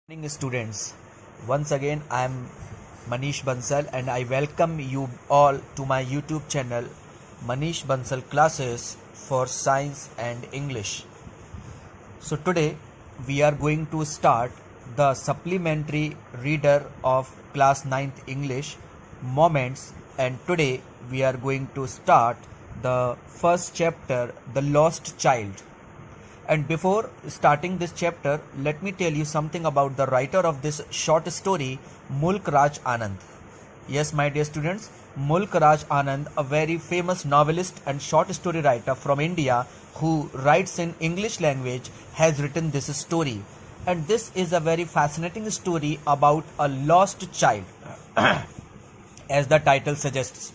Morning students, once again I am Manish Bansal and I welcome you all to my YouTube channel Manish Bansal Classes for Science and English. So today we are going to start the supplementary reader of class 9th English Moments, and today we are going to start the first chapter, The Lost Child. And before starting this chapter, let me tell you something about the writer of this short story, Mulk Raj Anand. Yes, my dear students, Mulk Raj Anand, a very famous novelist and short story writer from India who writes in English language, has written this story. And this is a very fascinating story about a lost child, as the title suggests.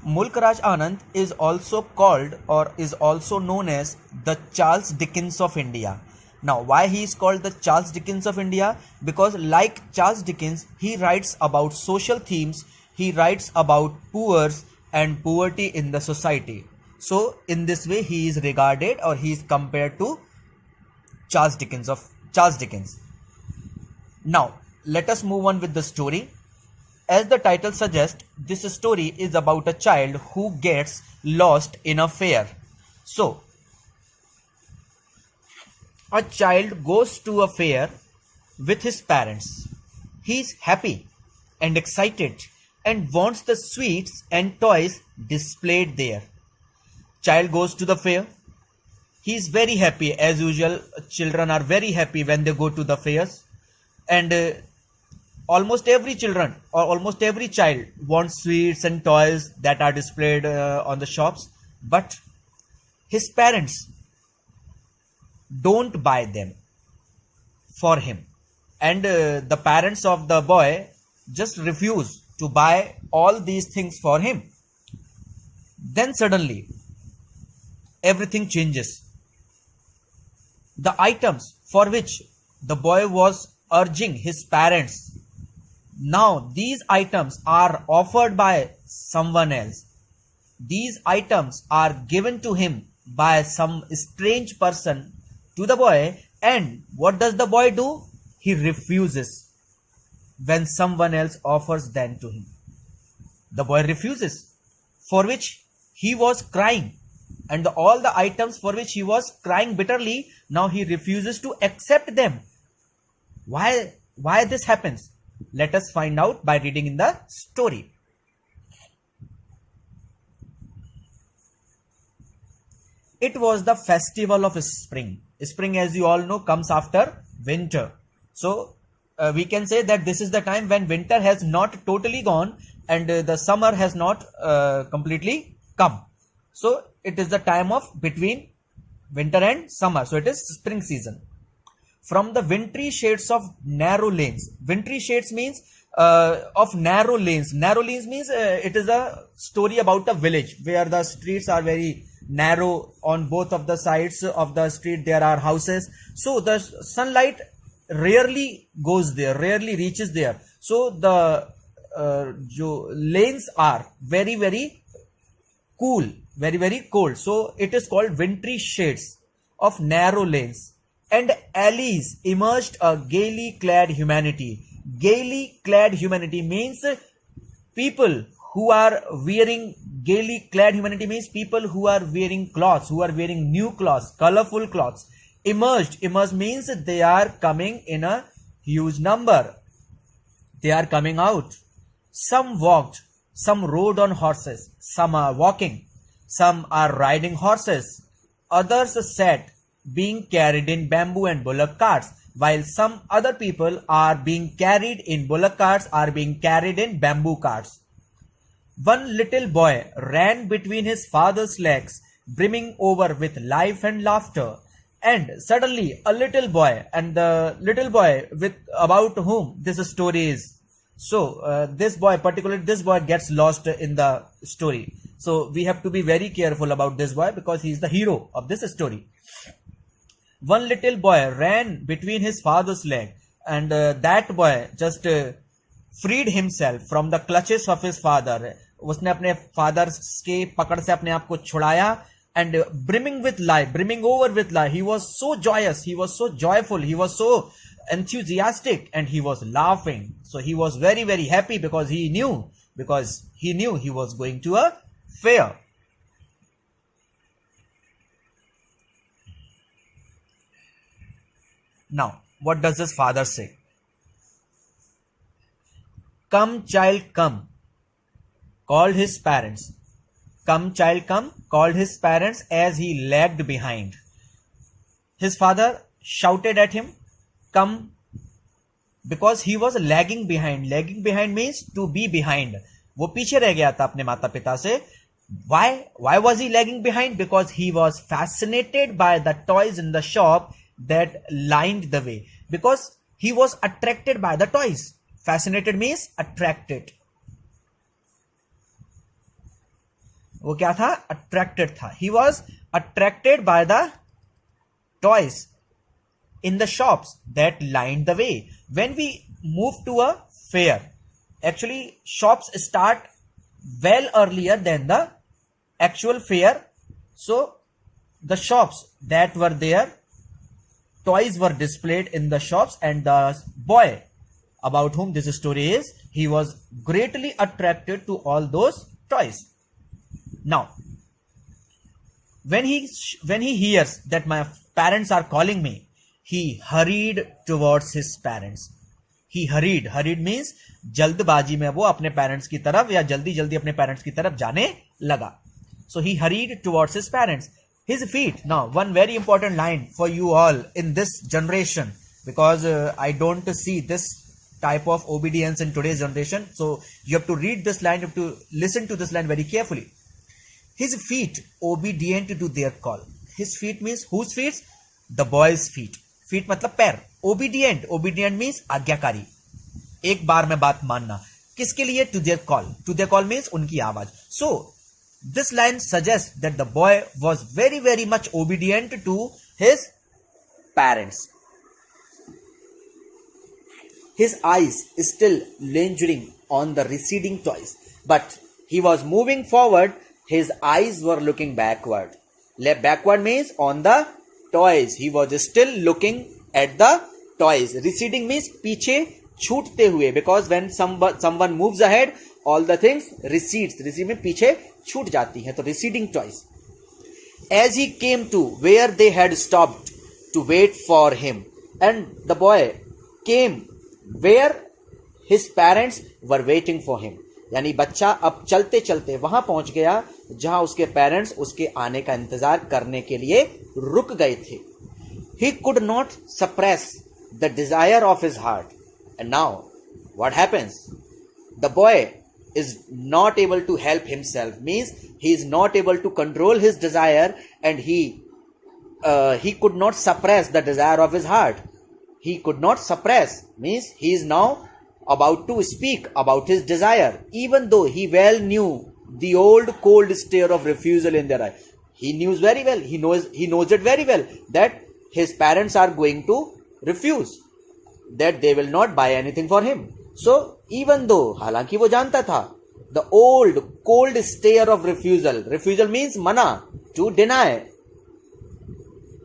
Mulk Raj Anand is also called or is also known as the Charles Dickens of India. Now, why he is called the Charles Dickens of India? Because like Charles Dickens, he writes about social themes, he writes about poor and poverty in the society. So, in this way, he is regarded or he is compared to Charles Dickens. Now, let us move on with the story. As the title suggests, this story is about a child who gets lost in a fair. So, a child goes to a fair with his parents. He is happy and excited and wants the sweets and toys displayed there. Child goes to the fair. He is very happy. As usual, children are very happy when they go to the fairs. And almost every children or almost every child wants sweets and toys that are displayed on the shops, but his parents don't buy them for him, and the parents of the boy just refuse to buy all these things for him. Then suddenly everything changes. The items for which the boy was urging his parents, now these items are offered by someone else. These items are given to him by some strange person to the boy, and what does the boy do? He refuses when someone else offers them to him. The boy refuses, for which he was crying, and all the items for which he was crying bitterly, now he refuses to accept them. Why this happens? Let us find out by reading in the story. It was the festival of spring. Spring, as you all know, comes after winter. So we can say that this is the time when winter has not totally gone and the summer has not completely come. So it is the time of between winter and summer. So it is spring season. From the wintry shades of narrow lanes. Wintry shades means of narrow lanes. Narrow lanes means it is a story about a village where the streets are very narrow. On both of the sides of the street there are houses. So the sunlight rarely goes there, rarely reaches there. So the lanes are very, very cool, very, very cold. So it is called wintry shades of narrow lanes. And alleys emerged a gaily clad humanity. Gaily clad humanity means people who are wearing gaily clad humanity means people who are wearing clothes, who are wearing new clothes, colorful clothes. Emerged means they are coming in a huge number. They are coming out. Some walked, some rode on horses, some are walking, some are riding horses. Others sat, being carried in bamboo and bullock carts, while some other people are being carried in bullock carts, are being carried in bamboo carts. One little boy ran between his father's legs, brimming over with life and laughter. And suddenly a little boy, and the little boy with about whom this story is. So this boy, particularly this boy, gets lost in the story. So we have to be very careful about this boy because he is the hero of this story. One little boy ran between his father's leg, and that boy just freed himself from the clutches of his father. उसने अपने father के पकड़ से अपने आप को छुड़ाया, and brimming with life, brimming over with life. He was so joyous, he was so joyful, he was so enthusiastic and he was laughing. So he was very, very happy because he knew he was going to a fair. Now, what does his father say? Come, child, come, called his parents. Come, child, come, called his parents as he lagged behind. His father shouted at him, come, because he was lagging behind. Lagging behind means to be behind. वो पीछे रह गया था अपने माता पिता से. Why was he lagging behind? Because he was fascinated by the toys in the shop that lined the way. Because he was attracted by the toys. Fascinated means attracted. वो क्या था? Attracted था. He was attracted by the toys in the shops that lined the way. When we move to a fair, actually shops start well earlier than the actual fair. So the shops that were there, toys were displayed in the shops, and the boy about whom this story is, he was greatly attracted to all those toys. Now, when he hears that my parents are calling me, he hurried towards his parents. He hurried means जल्दबाजी में वो अपने parents की तरफ या जल्दी जल्दी अपने parents की तरफ जाने लगा. So he hurried towards his parents. His feet. Now, one very important line for you all in this generation, because I don't see this type of obedience in today's generation. So you have to read this line, you have to listen to this line very carefully. His feet obedient to their call. His feet means whose feet? The boy's feet. Feet मतलब पैर. Obedient means आज्ञाकारी. एक बार में बात मानना. किसके लिए? To their call. To their call means उनकी आवाज. So this line suggests that the boy was very, very much obedient to his parents. His eyes still lingering on the receding toys, but he was moving forward. His eyes were looking backward. Backward means on the toys. He was still looking at the toys. Receding means पीछे छूटते हुए, because when someone moves ahead, all the things recedes. Recede means पीछे छूट जाती है, तो receding toys. As he came to where they had stopped to wait for him, and the boy came where his parents were waiting for him. यानी बच्चा अब चलते चलते वहां पहुंच गया जहां उसके पेरेंट्स उसके आने का इंतजार करने के लिए रुक गए थे. He could not suppress the desire of his heart. And now, what happens? The boy is not able to help himself, means he is not able to control his desire, and he could not suppress the desire of his heart. He could not suppress means he is now about to speak about his desire, even though he well knew the old cold stare of refusal in their eye. He knows very well, he knows it very well that his parents are going to refuse, that they will not buy anything for him. So even though, हालांकि वो जानता था, the old cold stare of refusal means mana, to deny.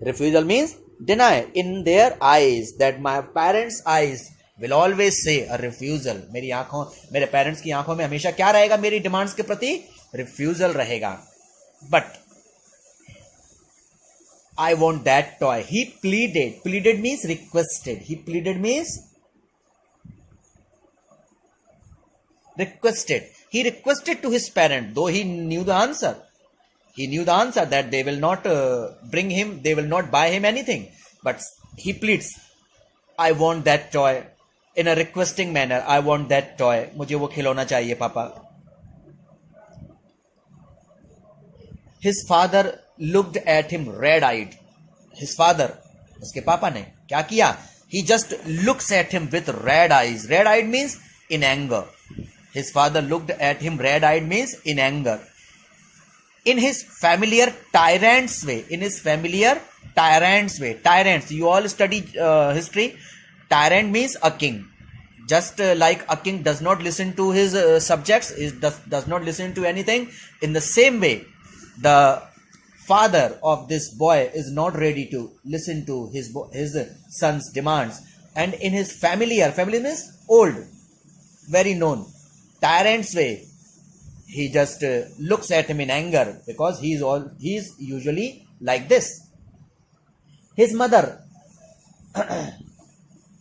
Refusal means deny in their eyes, that my parents' eyes will always say a refusal. मेरी आंखों, मेरे parents की आंखों में हमेशा क्या रहेगा? मेरी डिमांड्स के प्रति refusal रहेगा. But I want that toy. He pleaded. Pleaded means requested. He pleaded means requested. He requested to his parent, though he knew the answer. He knew the answer that they will not bring him, they will not buy him anything. But he pleads, I want that toy. In a requesting manner, I want that toy. मुझे वो खिलौना चाहिए पापा. His father looked at him red-eyed. His father, उसके पापा ने क्या किया? He just looks at him with red eyes. Red-eyed means in anger. His father looked at him red-eyed means in anger. In his familiar tyrant's way. In his familiar tyrant's way. Tyrants, you all study history. Tyrant means a king. Just like a king does not listen to his subjects, does not listen to anything. In the same way, the father of this boy is not ready to listen to his son's demands. and in his family means old, very known, tyrant's way, he just looks at him in anger because he's usually like this. His mother,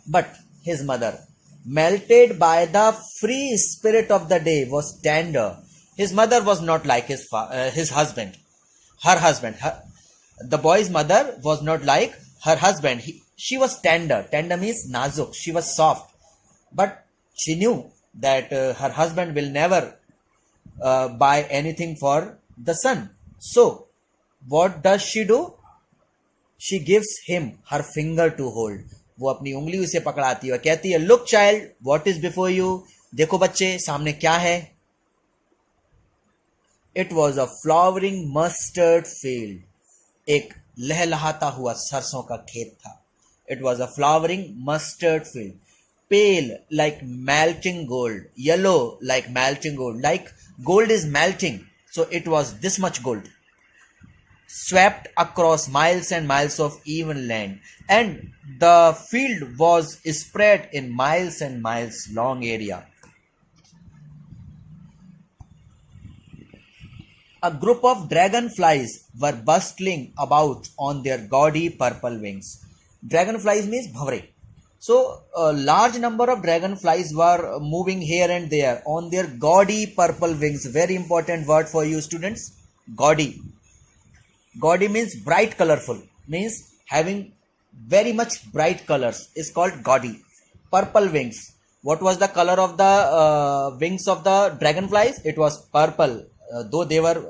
but his mother, melted by the free spirit of the day, was tender. His mother was not like his husband, her husband. The boy's mother was not like her husband. She was tender. Tender means nazuk. She was soft, but she knew that her husband will never buy anything for the son. So what does she do? She gives him her finger to hold. वो अपनी उंगली उसे पकड़ाती है और कहती है, look child, what is before you, देखो बच्चे सामने क्या है. It was a flowering mustard field. एक लहलहाता हुआ सरसों का खेत था. It was a flowering mustard field. Pale like melting gold, yellow like melting gold, like gold is melting, so it was this much gold, swept across miles and miles of even land, and the field was spread in miles and miles long area. A group of dragonflies were bustling about on their gaudy purple wings. Dragonflies means bhavre. So a large number of dragonflies were moving here and there on their gaudy purple wings. Very important word for you students. Gaudy. Gaudy means bright, colorful. Means having very much bright colors is called gaudy. Purple wings. What was the color of the wings of the dragonflies? It was purple. Though they were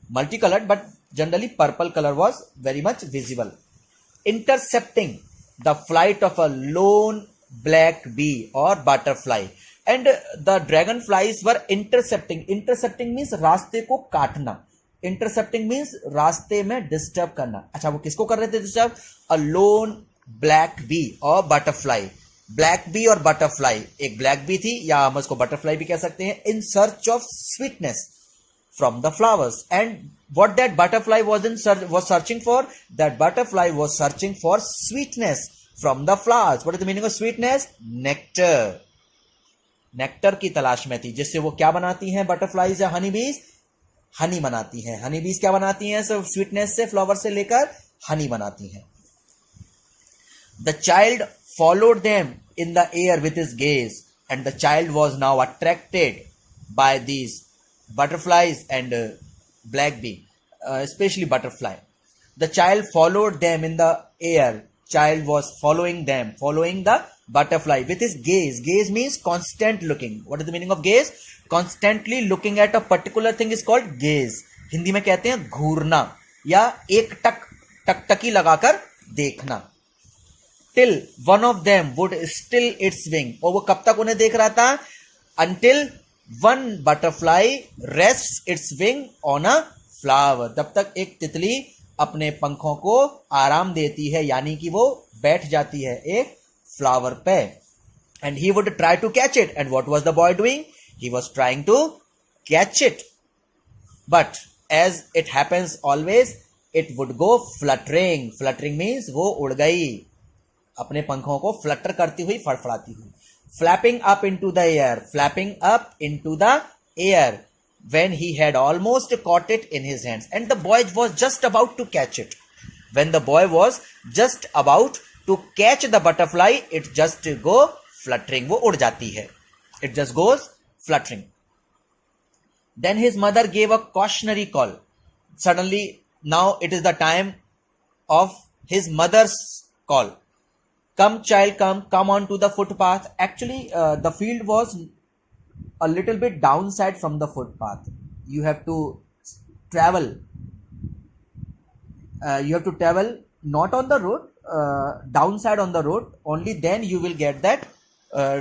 multicolored, but generally purple color was very much visible. Intercepting the flight of a lone black bee or butterfly, and the dragonflies were intercepting. Intercepting means रास्ते को काटना. Intercepting means रास्ते में disturb करना. अच्छा, वो किसको कर रहे थे disturb? A lone black bee or butterfly. Black bee और butterfly, एक black bee थी या हम उसको butterfly भी कह सकते हैं. In search of sweetness from the flowers, and what that butterfly was searching for? That butterfly was searching for sweetness from the flowers. What is the meaning of sweetness? Nectar. Nectar की तलाश में थी, जिससे वो क्या बनाती हैं butterflies या हनी बीज? हनी बनाती हैं. हनी बीज क्या बनाती हैं? सब स्वीटनेस से, फ्लावर से लेकर हनी बनाती हैं. The child followed them in the air with his gaze, and the child was now attracted by these butterflies and black bee, especially butterfly. The child followed them in the air. Child was following them, following the butterfly with his gaze. Gaze means constant looking. What is the meaning of gaze? Constantly looking at a particular thing is called gaze. Hindi में कहते हैं घूरना या एक टकटकी लगाकर देखना. Till one of them would still its wing. और वो कब तक उन्हें देख रहा था? Until one butterfly rests its wing on a flower. जब तक एक तितली अपने पंखों को आराम देती है, यानी कि वो बैठ जाती है एक फ्लावर पे. And he would try to catch it. And what was the boy doing? He was trying to catch it. But as it happens always, it would go fluttering. Fluttering means वो उड़ गई, अपने पंखों को Flutter करती हुई, फड़फड़ाती हुई. Flapping up into the air. Flapping up into the air. When he had almost caught it in his hands, and the boy was just about to catch it. When the boy was just about to catch the butterfly, it just go fluttering. वो उड़ जाती है. It just goes fluttering. Then his mother gave a cautionary call. Suddenly, now it is the time of his mother's call. Come child, come on to the footpath. Actually, the field was a little bit downside from the footpath. You have to travel. Not on the road, downside on the road. Only then you will get that,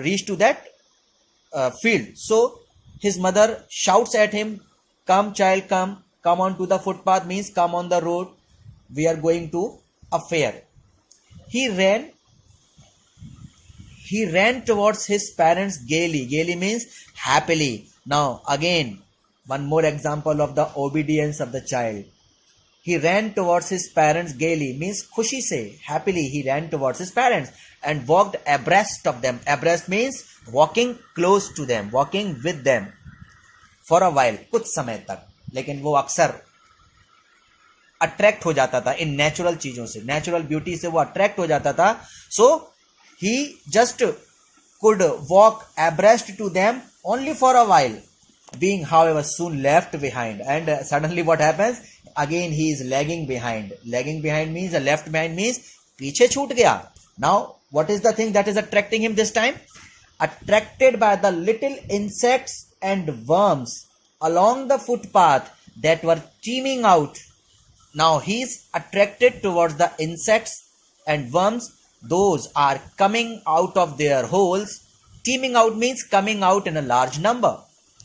reach to that field. So his mother shouts at him, "Come child, come on to the footpath," means come on the road. We are going to a fair. He ran towards his parents gaily. Gaily means happily. Now again, one more example of the obedience of the child. He ran towards his parents gaily means खुशी से, happily he ran towards his parents. and walked abreast of them. Abreast means walking close to them, walking with them for a while, कुछ समय तक. लेकिन वो अक्सर attract हो जाता था इन नेचुरल चीजों से, नेचुरल ब्यूटी से वो अट्रैक्ट हो जाता था. सो ही just could walk abreast to them only for a while, being however soon left behind. And suddenly what happens? Again he is lagging behind. Lagging behind means, left behind means पीछे छूट गया. Now what is the thing that is attracting him this time? Attracted by the little insects and worms along the footpath that were teeming out. Now he is attracted towards the insects and worms. Those are coming out of their holes. Teeming out means coming out in a large number.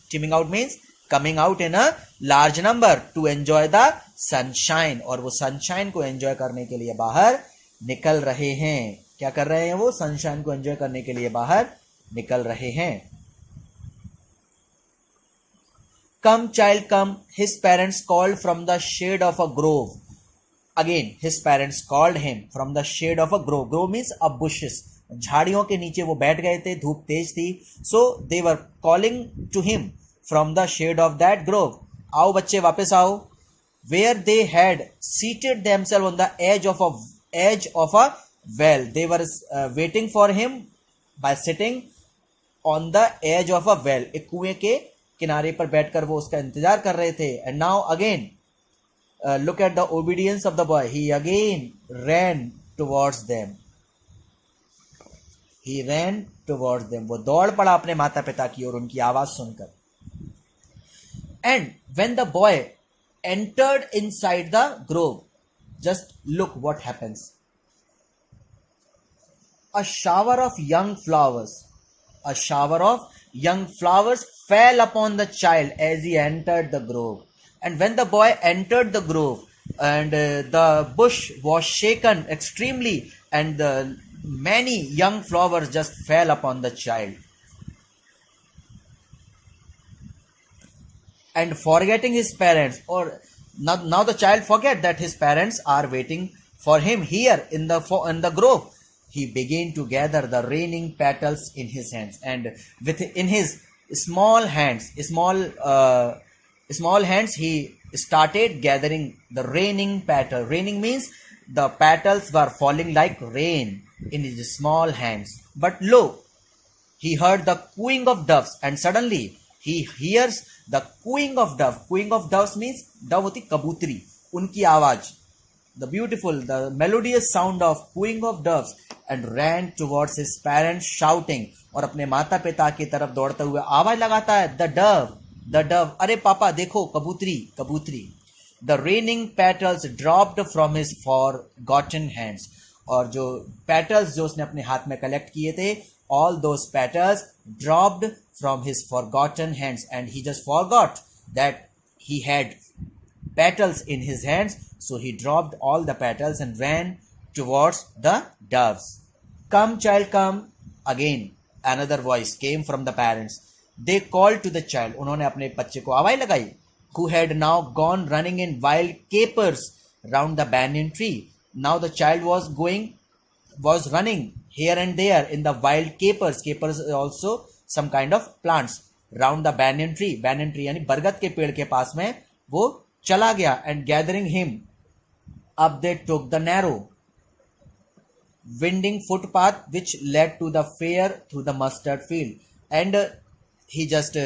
Teeming out means coming out in a large number to enjoy the sunshine. और वो sunshine को enjoy करने के लिए बाहर निकल रहे हैं. क्या कर रहे हैं वो? sunshine को enjoy करने के लिए बाहर निकल रहे हैं. Come child come, his parents called from the shade of a grove. Again his parents called him from the shade of a grove. Grove means a bushes. झाड़ियों के नीचे वो बैठ गए थे, धूप तेज थी. So they were calling to him from the shade of that grove. आओ बच्चे वापस आओ. Where they had seated themselves on the edge of a well. They were waiting for him by sitting on the edge of a well. एक कुएं के किनारे पर बैठकर वो उसका इंतजार कर रहे थे. And now again look at the obedience of the boy. He again ran towards them. He ran towards them. वो दौड़ पड़ा अपने माता पिता की ओर उनकी आवाज सुनकर. And when the boy entered inside the grove, just look what happens. A shower of young flowers fell upon the child as he entered the grove. And when the boy entered the grove, and the bush was shaken extremely, and many young flowers just fell upon the child. And forgetting his parents, or now the child forget that his parents are waiting for him here in the grove. He began to gather the raining petals in his hands, and in his small hands, he started gathering the raining petal. Raining means the petals were falling like rain in his small hands. But lo, he heard the cooing of doves, and suddenly he hears the cooing of doves. Cooing of doves means dove hoti kabutri, unki आवाज. The beautiful, the melodious sound of cooing of doves, and ran towards his parents shouting. और अपने माता पिता की तरफ दौड़ते हुए आवाज लगाता है, the dove, अरे पापा देखो कबूतरी. The raining petals dropped from his forgotten hands. और जो petals जो उसने अपने हाथ में कलेक्ट किए थे, all those petals dropped from his forgotten hands, and he just forgot that he had petals in his hands. So he dropped all the petals and ran towards the doves. Come child come. Again another voice came from the parents. They called to the child. उन्होंने अपने बच्चे को आवाज लगाई, who had now gone running in wild capers round the banyan tree. Now the child was running here and there in the wild capers. Capers is also some kind of plants. Round the banyan tree. Banyan tree यानी बरगद के पेड़ के पास में वो चला गया. And gathering him up, they took the narrow winding footpath which led to the fair through the mustard field. And he just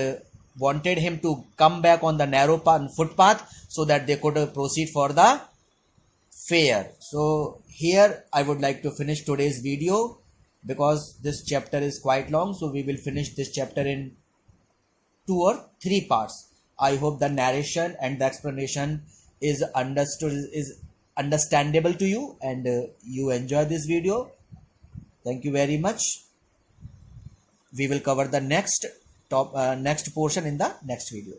wanted him to come back on the narrow footpath so that they could proceed for the fair. So here I would like to finish today's video, because this chapter is quite long. So we will finish this chapter in 2 or 3 parts. I hope the narration and the explanation is understandable to you, and you enjoy this video. Thank you very much. We will cover the next portion in the next video.